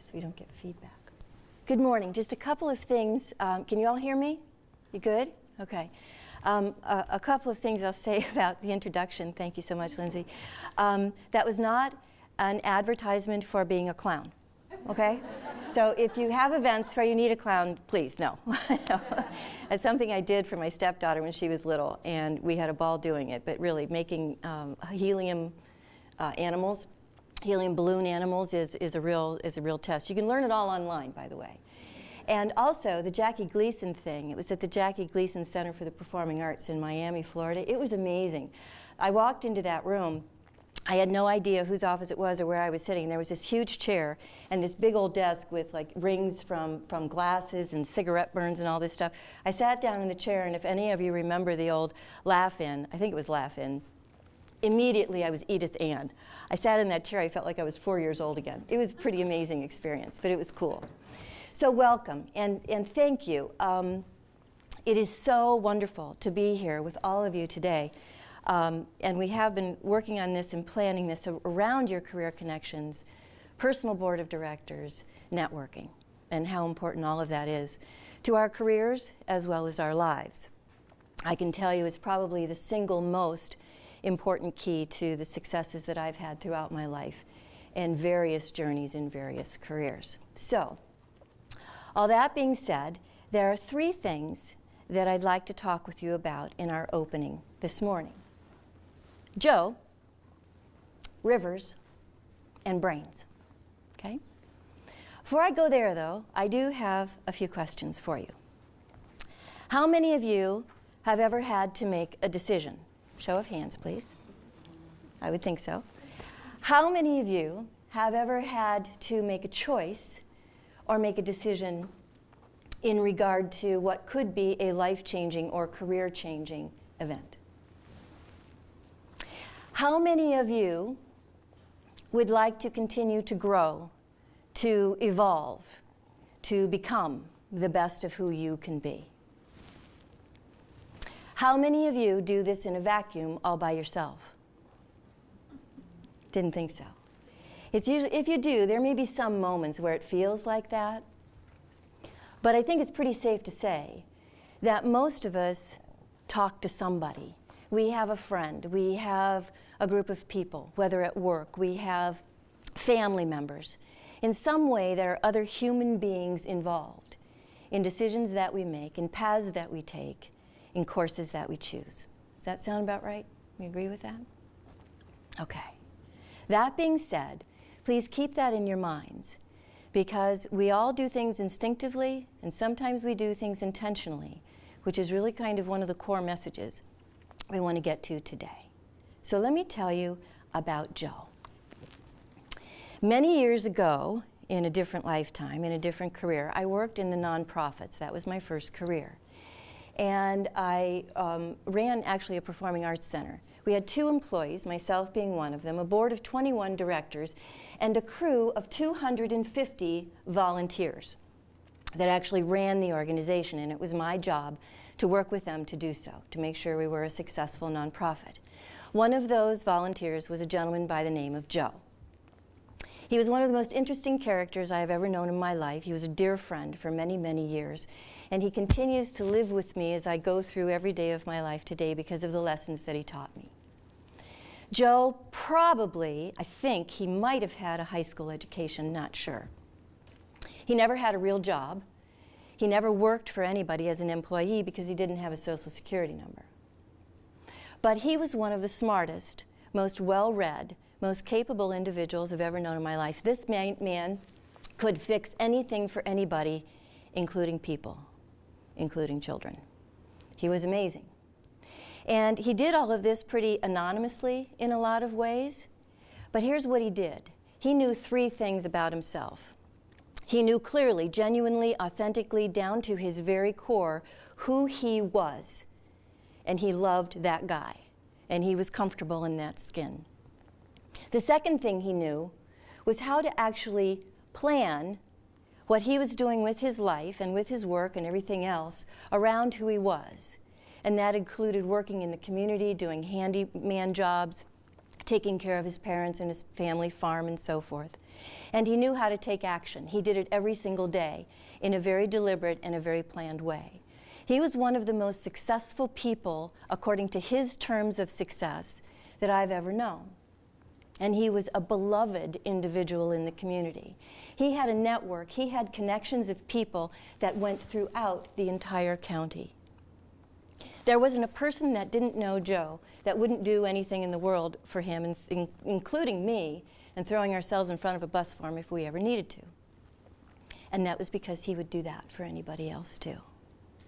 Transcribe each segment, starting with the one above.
so we don't get feedback. Good morning. Just a couple of things. Can you all hear me? You good? Okay. A couple of things I'll say about the introduction. Thank you so much, Lindsay. That was not an advertisement for being a clown, okay? So if you have events where you need a clown, please, no. It's something I did for my stepdaughter when she was little, and we had a ball doing it, but really making helium animals, helium balloon animals is a real test. You can learn it all online, by the way. And also the Jackie Gleason thing. It was at the Jackie Gleason Center for the Performing Arts in Miami, Florida. It was amazing. I walked into that room. I had no idea whose office it was or where I was sitting. There was this huge chair and this big old desk with like rings from glasses and cigarette burns and all this stuff. I sat down in the chair, and if any of you remember the old Laugh-In, I think it was Laugh-In, immediately I was Edith Ann. I sat in that chair, I felt like I was 4 years old again. It was a pretty amazing experience, but it was cool. So welcome, and thank you. It is so wonderful to be here with all of you today. And we have been working on this and planning this around your career connections, personal board of directors, networking, and how important all of that is to our careers as well as our lives. I can tell you it's probably the single most important key to the successes that I've had throughout my life and various journeys in various careers. So, all that being said, there are 3 things that I'd like to talk with you about in our opening this morning. Joe, rivers, and brains, okay? Before I go there, though, I do have a few questions for you. How many of you have ever had to make a decision? Show of hands, please. I would think so. How many of you have ever had to make a choice or make a decision in regard to what could be a life-changing or career-changing event? How many of you would like to continue to grow, to evolve, to become the best of who you can be? How many of you do this in a vacuum all by yourself? Didn't think so. It's usually, if you do, there may be some moments where it feels like that. But I think it's pretty safe to say that most of us talk to somebody. We have a friend, we have a group of people, whether at work, we have family members. In some way, there are other human beings involved in decisions that we make, in paths that we take, in courses that we choose. Does that sound about right? You agree with that? Okay. That being said, please keep that in your minds, because we all do things instinctively, and sometimes we do things intentionally, which is really kind of one of the core messages we want to get to today. So let me tell you about Joe. Many years ago, in a different lifetime, in a different career, I worked in the nonprofits. That was my first career. And I ran actually a performing arts center. We had 2 employees, myself being one of them, a board of 21 directors, and a crew of 250 volunteers that actually ran the organization, and it was my job to work with them to do so, to make sure we were a successful nonprofit. One of those volunteers was a gentleman by the name of Joe. He was one of the most interesting characters I have ever known in my life. He was a dear friend for many, many years, and he continues to live with me as I go through every day of my life today because of the lessons that he taught me. Joe probably, I think, he might have had a high school education, not sure. He never had a real job. He never worked for anybody as an employee because he didn't have a Social Security number. But he was one of the smartest, most well-read, most capable individuals I've ever known in my life. This man could fix anything for anybody, including people, including children. He was amazing. And he did all of this pretty anonymously in a lot of ways. But here's what he did. He knew 3 things about himself. He knew clearly, genuinely, authentically, down to his very core, who he was. And he loved that guy. And he was comfortable in that skin. The second thing he knew was how to actually plan what he was doing with his life and with his work and everything else around who he was. And that included working in the community, doing handyman jobs, taking care of his parents and his family farm and so forth. And he knew how to take action. He did it every single day in a very deliberate and a very planned way. He was one of the most successful people, according to his terms of success, that I've ever known. And he was a beloved individual in the community. He had a network, he had connections of people that went throughout the entire county. There wasn't a person that didn't know Joe that wouldn't do anything in the world for him, including me, and throwing ourselves in front of a bus for him if we ever needed to. And that was because he would do that for anybody else too.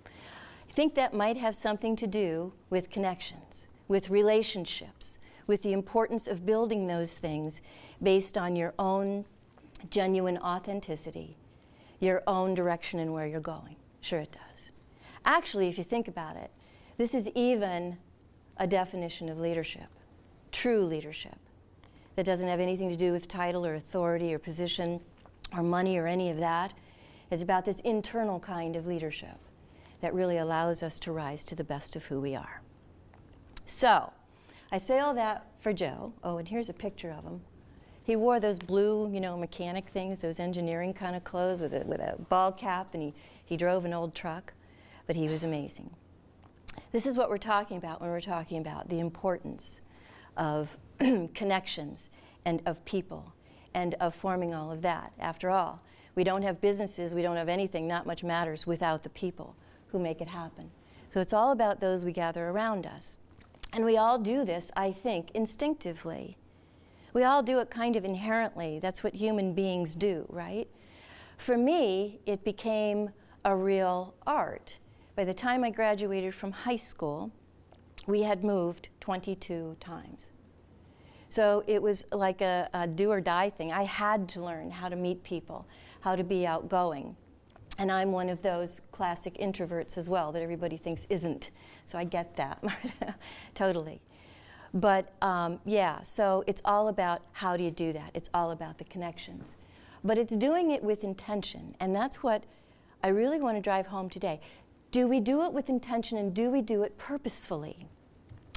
I think that might have something to do with connections, with relationships, with the importance of building those things based on your own genuine authenticity, your own direction and where you're going. Sure it does. Actually, if you think about it, this is even a definition of leadership, true leadership, that doesn't have anything to do with title or authority or position or money or any of that. It's about this internal kind of leadership that really allows us to rise to the best of who we are. So, I say all that for Joe. Oh, and here's a picture of him. He wore those blue, mechanic things, those engineering kind of clothes with a ball cap, and he drove an old truck, but he was amazing. This is what we're talking about when we're talking about the importance of connections and of people and of forming all of that. After all, we don't have businesses, we don't have anything, not much matters without the people who make it happen. So it's all about those we gather around us. And we all do this, I think, instinctively. We all do it kind of inherently. That's what human beings do, right? For me, it became a real art. By the time I graduated from high school, we had moved 22 times. So it was like a do or die thing. I had to learn how to meet people, how to be outgoing. And I'm one of those classic introverts as well that everybody thinks isn't. So I get that, totally. But yeah, so it's all about how do you do that. It's all about the connections. But it's doing it with intention, and that's what I really want to drive home today. Do we do it with intention, and do we do it purposefully?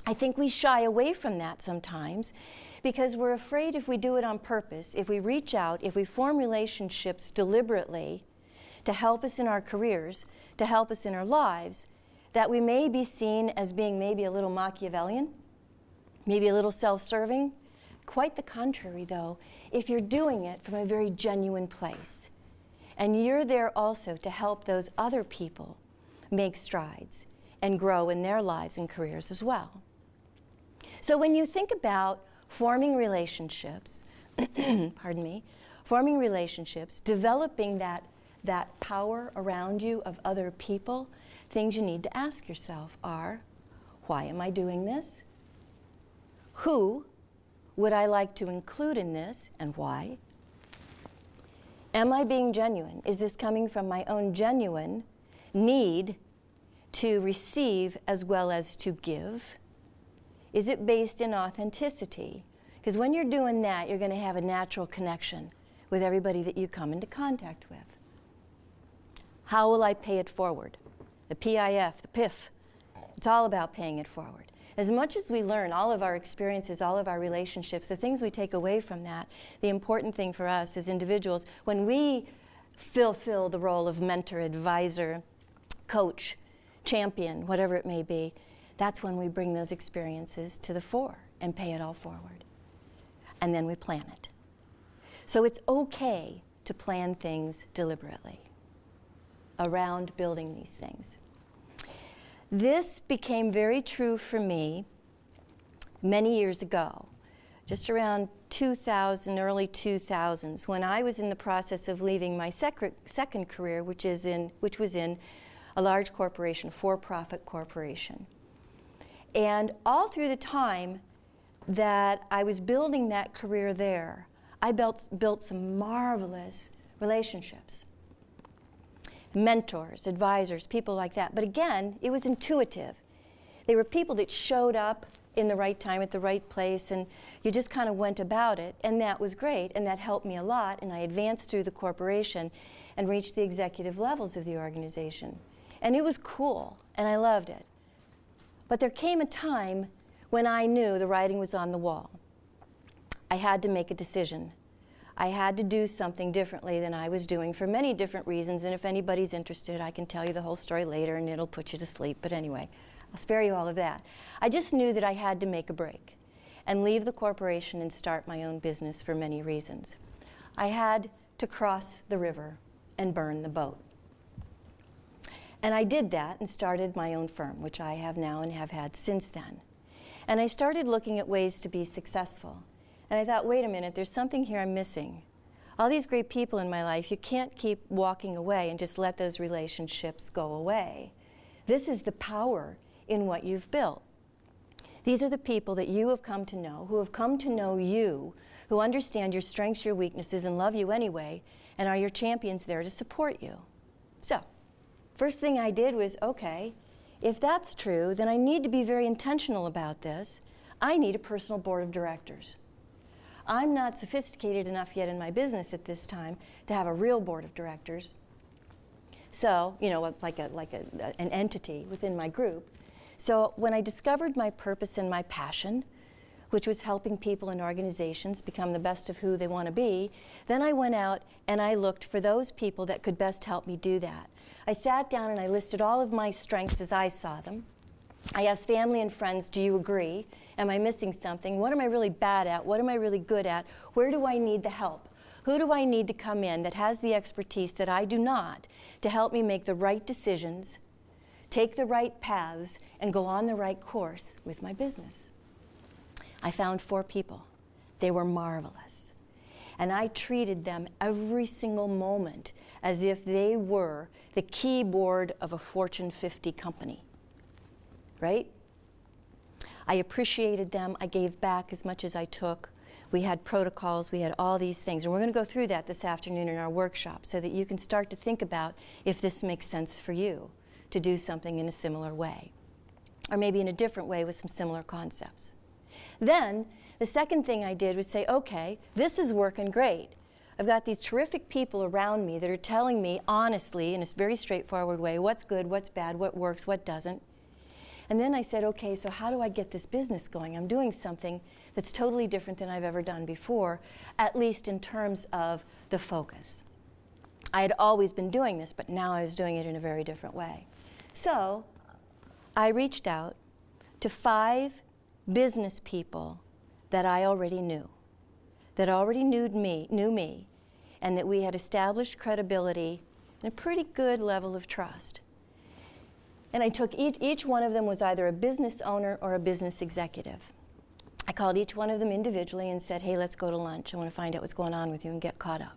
I think we shy away from that sometimes because we're afraid if we do it on purpose, if we reach out, if we form relationships deliberately to help us in our careers, to help us in our lives, that we may be seen as being maybe a little Machiavellian, maybe a little self-serving. Quite the contrary, though, if you're doing it from a very genuine place. And you're there also to help those other people make strides and grow in their lives and careers as well. So when you think about forming relationships, forming relationships, developing that power around you of other people, things you need to ask yourself are, why am I doing this? Who would I like to include in this, and why? Am I being genuine? Is this coming from my own genuine need to receive as well as to give? Is it based in authenticity? Because when you're doing that, you're going to have a natural connection with everybody that you come into contact with. How will I pay it forward? The PIF, the PIF. It's all about paying it forward. As much as we learn, all of our experiences, all of our relationships, the things we take away from that, the important thing for us as individuals, when we fulfill the role of mentor, advisor, coach, champion, whatever it may be, that's when we bring those experiences to the fore and pay it all forward. And then we plan it. So it's okay to plan things deliberately around building these things. This became very true for me many years ago, just around 2000, early 2000s, when I was in the process of leaving my second career, which was in a large corporation, for-profit corporation. And all through the time that I was building that career there, I built some marvelous relationships. Mentors, advisors, people like that. But again, it was intuitive. They were people that showed up in the right time at the right place, and you just kind of went about it, and that was great, and that helped me a lot, and I advanced through the corporation and reached the executive levels of the organization. And it was cool, and I loved it. But there came a time when I knew the writing was on the wall. I had to make a decision. I had to do something differently than I was doing for many different reasons, and if anybody's interested, I can tell you the whole story later and it'll put you to sleep, but anyway, I'll spare you all of that. I just knew that I had to make a break and leave the corporation and start my own business for many reasons. I had to cross the river and burn the boat. And I did that and started my own firm, which I have now and have had since then. And I started looking at ways to be successful. And I thought, wait a minute, there's something here I'm missing. All these great people in my life, you can't keep walking away and just let those relationships go away. This is the power in what you've built. These are the people that you have come to know, who have come to know you, who understand your strengths, your weaknesses, and love you anyway, and are your champions there to support you. So, first thing I did was, okay, if that's true, then I need to be very intentional about this. I need a personal board of directors. I'm not sophisticated enough yet in my business at this time to have a real board of directors. So, you know, like an entity within my group. So when I discovered my purpose and my passion, which was helping people and organizations become the best of who they want to be, then I went out and I looked for those people that could best help me do that. I sat down and I listed all of my strengths as I saw them. I asked family and friends, do you agree? Am I missing something? What am I really bad at? What am I really good at? Where do I need the help? Who do I need to come in that has the expertise that I do not to help me make the right decisions, take the right paths, and go on the right course with my business? I found 4 people. They were marvelous. And I treated them every single moment as if they were the keyboard of a Fortune 50 company. Right? I appreciated them. I gave back as much as I took. We had protocols. We had all these things. And we're going to go through that this afternoon in our workshop so that you can start to think about if this makes sense for you to do something in a similar way, or maybe in a different way with some similar concepts. Then the second thing I did was say, okay, this is working great. I've got these terrific people around me that are telling me honestly, in a very straightforward way, what's good, what's bad, what works, what doesn't. And then I said, okay, so how do I get this business going? I'm doing something that's totally different than I've ever done before, at least in terms of the focus. I had always been doing this, but now I was doing it in a very different way. So I reached out to 5 business people that I already knew, that already knew me, and that we had established credibility and a pretty good level of trust. And I took each one of them was either a business owner or a business executive. I called each one of them individually and said, hey, let's go to lunch. I want to find out what's going on with you and get caught up.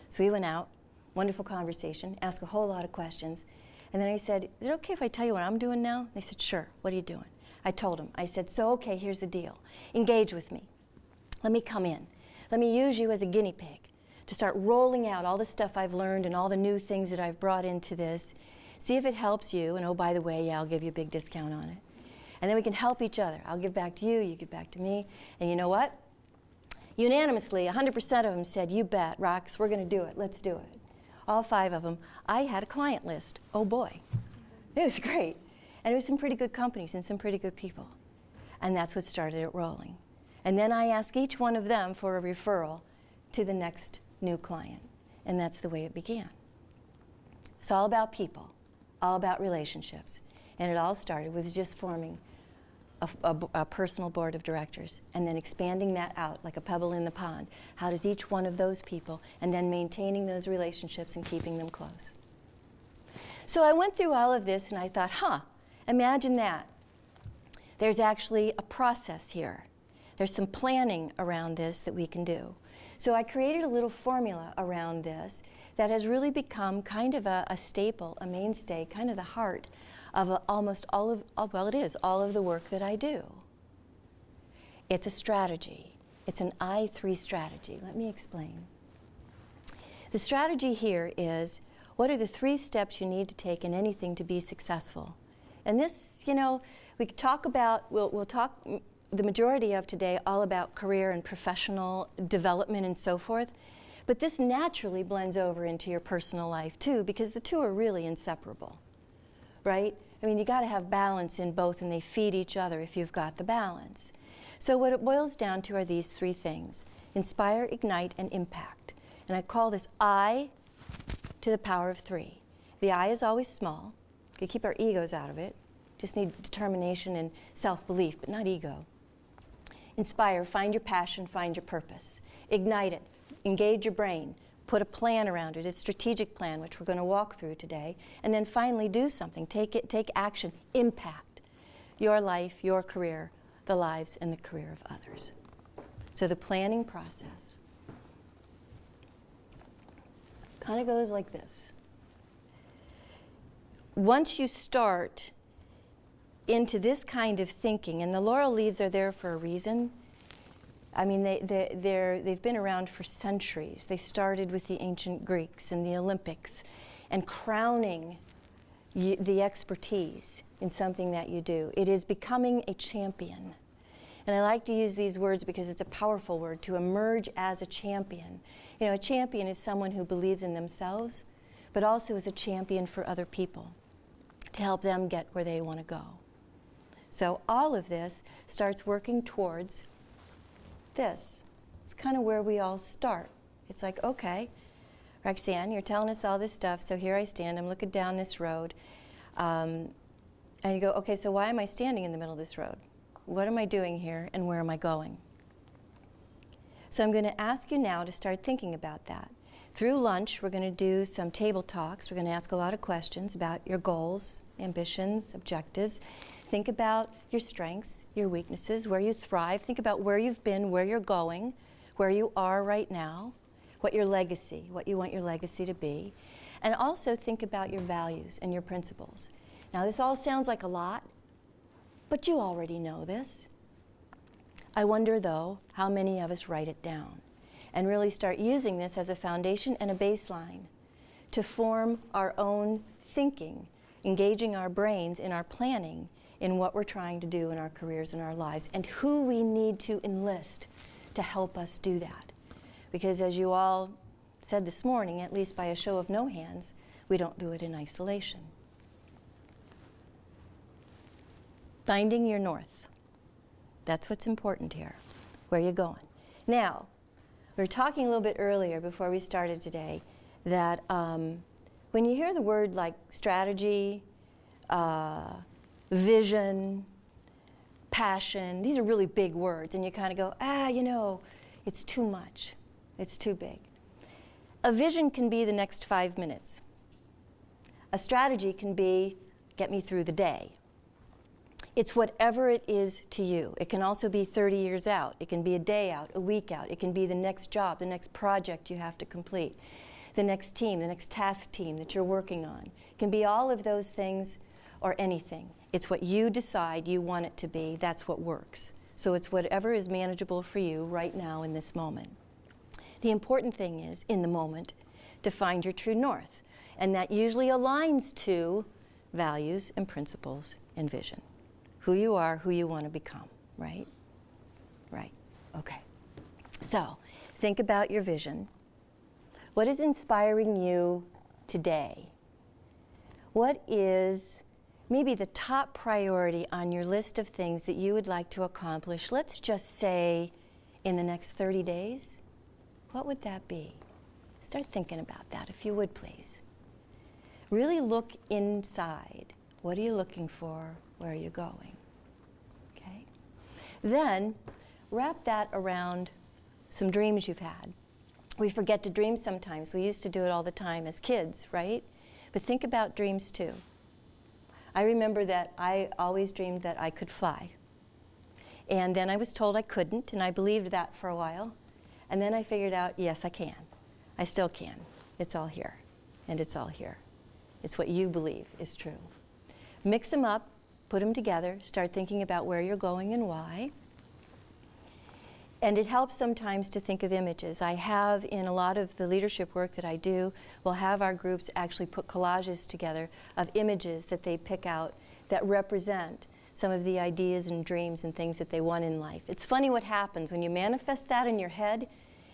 So we went out, wonderful conversation, asked a whole lot of questions. And then I said, is it okay if I tell you what I'm doing now? They said, sure, what are you doing? I told them. I said, so okay, here's the deal. Engage with me. Let me come in. Let me use you as a guinea pig to start rolling out all the stuff I've learned and all the new things that I've brought into this. See if it helps you, and oh, by the way, yeah, I'll give you a big discount on it. And then we can help each other. I'll give back to you, you give back to me. And you know what? Unanimously, 100% of them said, you bet, Rox, we're going to do it. Let's do it. All 5 of them. I had a client list. Oh, boy. It was great. And it was some pretty good companies and some pretty good people. And that's what started it rolling. And then I asked each one of them for a referral to the next new client. And that's the way it began. It's all about people, all about relationships. And it all started with just forming a personal board of directors and then expanding that out like a pebble in the pond. How does each one of those people, and then maintaining those relationships and keeping them close. So I went through all of this and I thought, imagine that. There's actually a process here. There's some planning around this that we can do. So I created a little formula around this that has really become kind of a staple, a mainstay, kind of the heart of almost all of the work that I do. It's a strategy. It's an I3 strategy. Let me explain. The strategy here is, what are the 3 steps you need to take in anything to be successful? And this, we could talk about, we'll talk the majority of today all about career and professional development and so forth. But this naturally blends over into your personal life too, because the 2 are really inseparable, right? I mean, you got to have balance in both, and they feed each other if you've got the balance. So what it boils down to are these 3 things. Inspire, ignite, and impact. And I call this I to the power of 3. The I is always small. We keep our egos out of it. Just need determination and self-belief, but not ego. Inspire, find your passion, find your purpose. Ignite it, engage your brain, put a plan around it, a strategic plan, which we're going to walk through today, and then finally do something, take action, impact your life, your career, the lives and the career of others. So the planning process kind of goes like this. Once you start into this kind of thinking, and the laurel leaves are there for a reason. I mean, they've been around for centuries. They started with the ancient Greeks and the Olympics, and crowning the expertise in something that you do. It is becoming a champion. And I like to use these words because it's a powerful word, to emerge as a champion. You know, a champion is someone who believes in themselves, but also is a champion for other people, to help them get where they want to go. So all of this starts working towards this. It's kind of where we all start. It's like, okay, Roxanne, you're telling us all this stuff, so here I stand, I'm looking down this road. And you go, okay, so why am I standing in the middle of this road? What am I doing here, and where am I going? So I'm going to ask you now to start thinking about that. Through lunch, we're going to do some table talks. We're going to ask a lot of questions about your goals, ambitions, objectives. Think about your strengths, your weaknesses, where you thrive. Think about where you've been, where you're going, where you are right now, what your legacy, what you want your legacy to be. And also think about your values and your principles. Now, this all sounds like a lot, but you already know this. I wonder, though, how many of us write it down and really start using this as a foundation and a baseline to form our own thinking, engaging our brains in our planning in what we're trying to do in our careers and our lives, and who we need to enlist to help us do that. Because as you all said this morning, at least by a show of no hands, we don't do it in isolation. Finding your north. That's what's important here. Where you going? Now, we were talking a little bit earlier before we started today that when you hear the word like strategy, vision, passion, these are really big words, and you kind of go, you know, it's too much. It's too big. A vision can be the next 5 minutes. A strategy can be, get me through the day. It's whatever it is to you. It can also be 30 years out. It can be a day out, a week out. It can be the next job, the next project you have to complete, the next team, the next task team that you're working on. It can be all of those things or anything. It's what you decide you want it to be. That's what works. So it's whatever is manageable for you right now in this moment. The important thing is, in the moment, to find your true north. And that usually aligns to values and principles and vision. Who you are, who you want to become, right? Right. Okay. So, think about your vision. What is inspiring you today? What is maybe the top priority on your list of things that you would like to accomplish, let's just say in the next 30 days? What would that be? Start thinking about that, if you would, please. Really look inside. What are you looking for? Where are you going? Okay? Then, wrap that around some dreams you've had. We forget to dream sometimes. We used to do it all the time as kids, right? But think about dreams too. I remember that I always dreamed that I could fly. And then I was told I couldn't, and I believed that for a while. And then I figured out, yes, I can. I still can. It's all here, and it's all here. It's what you believe is true. Mix them up, put them together, start thinking about where you're going and why. And it helps sometimes to think of images. I have, in a lot of the leadership work that I do, we'll have our groups actually put collages together of images that they pick out that represent some of the ideas and dreams and things that they want in life. It's funny what happens when you manifest that in your head.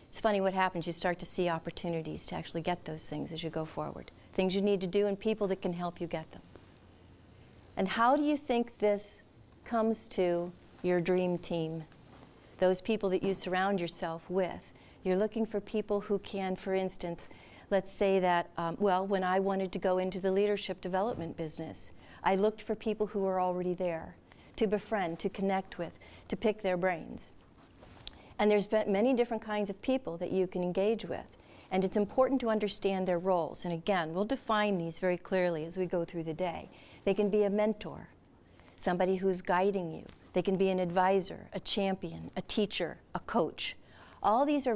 It's funny what happens. You start to see opportunities to actually get those things as you go forward. Things you need to do and people that can help you get them. And how do you think this comes to your dream team? Those people that you surround yourself with. You're looking for people who can, for instance, let's say that, when I wanted to go into the leadership development business, I looked for people who were already there to befriend, to connect with, to pick their brains. And there's many different kinds of people that you can engage with. And it's important to understand their roles. And again, we'll define these very clearly as we go through the day. They can be a mentor, somebody who's guiding you. They can be an advisor, a champion, a teacher, a coach. All these are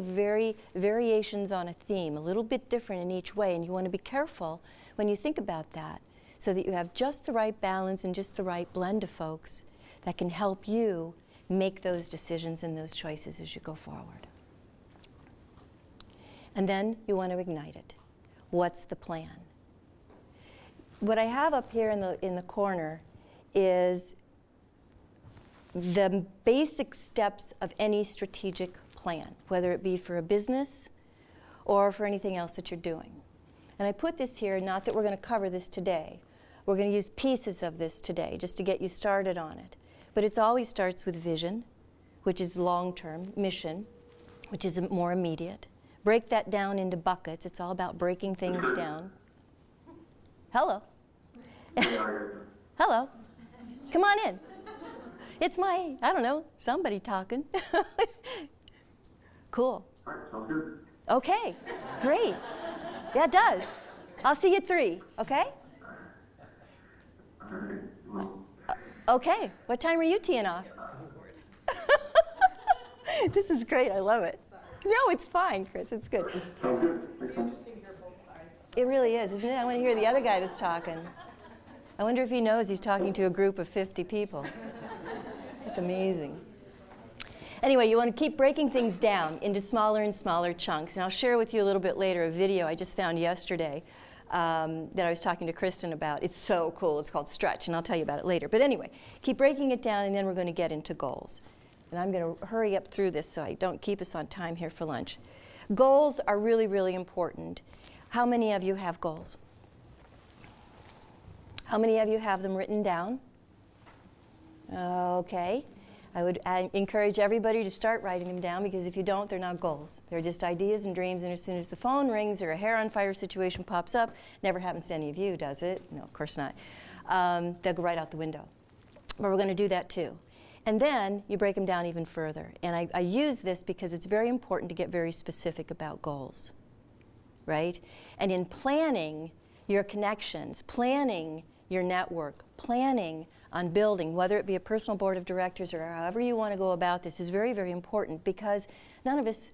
variations on a theme, a little bit different in each way, and you want to be careful when you think about that so that you have just the right balance and just the right blend of folks that can help you make those decisions and those choices as you go forward. And then you want to ignite it. What's the plan? What I have up here in the corner is the basic steps of any strategic plan, whether it be for a business or for anything else that you're doing. And I put this here, not that we're going to cover this today. We're going to use pieces of this today just to get you started on it. But it always starts with vision, which is long-term, mission, which is more immediate. Break that down into buckets. It's all about breaking things down. Hello. Hello. Come on in. It's somebody talking. Cool. All right, sounds good. Okay, great. Yeah, it does. I'll see you at 3, okay? All right. Well, Okay, what time are you teeing off? This is great, I love it. No, it's fine, Chris, it's good. sounds good. Thanks, man. Interesting to hear both sides. It really is, isn't it? I want to hear the other guy that's talking. I wonder if he knows he's talking to a group of 50 people. That's amazing. Anyway, you want to keep breaking things down into smaller and smaller chunks. And I'll share with you a little bit later a video I just found yesterday that I was talking to Kristen about. It's so cool. It's called Stretch, and I'll tell you about it later. But anyway, keep breaking it down, and then we're going to get into goals. And I'm going to hurry up through this so I don't keep us on time here for lunch. Goals are really, really important. How many of you have goals? How many of you have them written down? Okay. I encourage everybody to start writing them down, because if you don't, they're not goals. They're just ideas and dreams, and as soon as the phone rings or a hair on fire situation pops up, never happens to any of you, does it? No, of course not. They'll go right out the window. But we're going to do that too. And then you break them down even further. And I use this because it's very important to get very specific about goals, right? And in planning your connections, planning your network, planning on building, whether it be a personal board of directors or however you want to go about this, is very, very important, because none of us,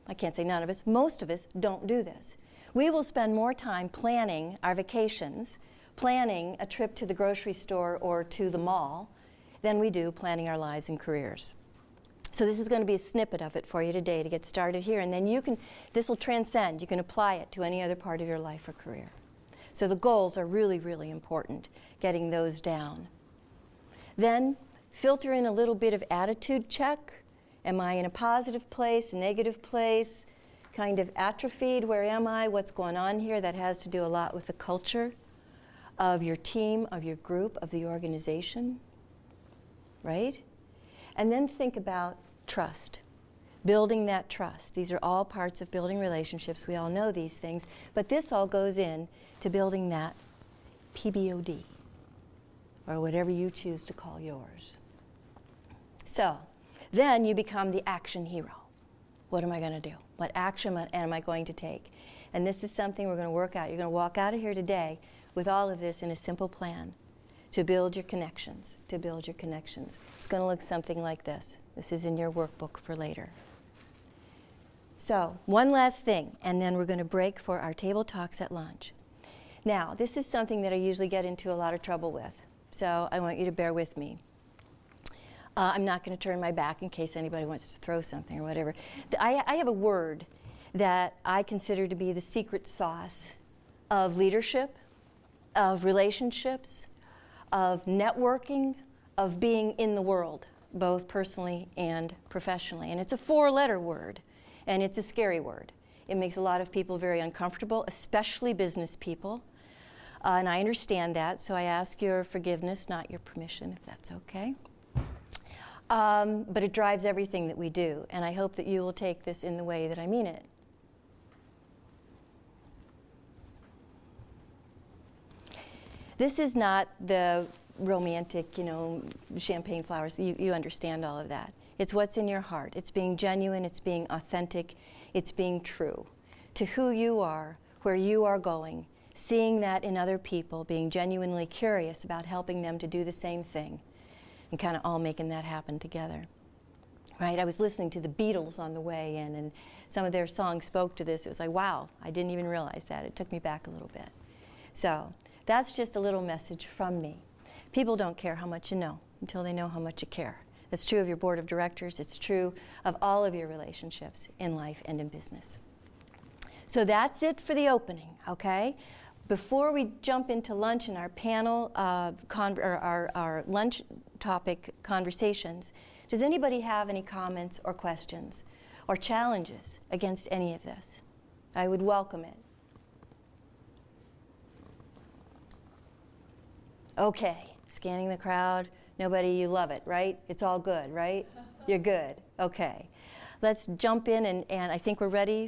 I can't say none of us, most of us don't do this. We will spend more time planning our vacations, planning a trip to the grocery store or to the mall, than we do planning our lives and careers. So this is going to be a snippet of it for you today to get started here, and then this will transcend. You can apply it to any other part of your life or career. So the goals are really, really important, getting those down. Then filter in a little bit of attitude check. Am I in a positive place, a negative place, kind of atrophied? Where am I? What's going on here? That has to do a lot with the culture of your team, of your group, of the organization, right? And then think about trust. Building that trust. These are all parts of building relationships. We all know these things, but this all goes in to building that PBOD, or whatever you choose to call yours. So, then you become the action hero. What am I going to do? What action am I going to take? And this is something we're going to work out. You're going to walk out of here today with all of this in a simple plan to build your connections, to build your connections. It's going to look something like this. This is in your workbook for later. So, one last thing, and then we're going to break for our table talks at lunch. Now, this is something that I usually get into a lot of trouble with, so I want you to bear with me. I'm not going to turn my back in case anybody wants to throw something or whatever. I have a word that I consider to be the secret sauce of leadership, of relationships, of networking, of being in the world, both personally and professionally. And it's a 4-letter word, and it's a scary word. It makes a lot of people very uncomfortable, especially business people. And I understand that, so I ask your forgiveness, not your permission, if that's okay. But it drives everything that we do, and I hope that you will take this in the way that I mean it. This is not the romantic, champagne flowers. You understand all of that. It's what's in your heart. It's being genuine, it's being authentic, it's being true to who you are, where you are going, seeing that in other people, being genuinely curious about helping them to do the same thing, and kind of all making that happen together. Right? I was listening to the Beatles on the way in, and some of their songs spoke to this. It was like, wow, I didn't even realize that. It took me back a little bit. So that's just a little message from me. People don't care how much you know until they know how much you care. It's true of your board of directors. It's true of all of your relationships in life and in business. So that's it for the opening, okay? Before we jump into lunch and our panel, our lunch topic conversations, does anybody have any comments or questions or challenges against any of this? I would welcome it. Okay, scanning the crowd. Nobody, you love it, right? It's all good, right? You're good. Okay. Let's jump in, and I think we're ready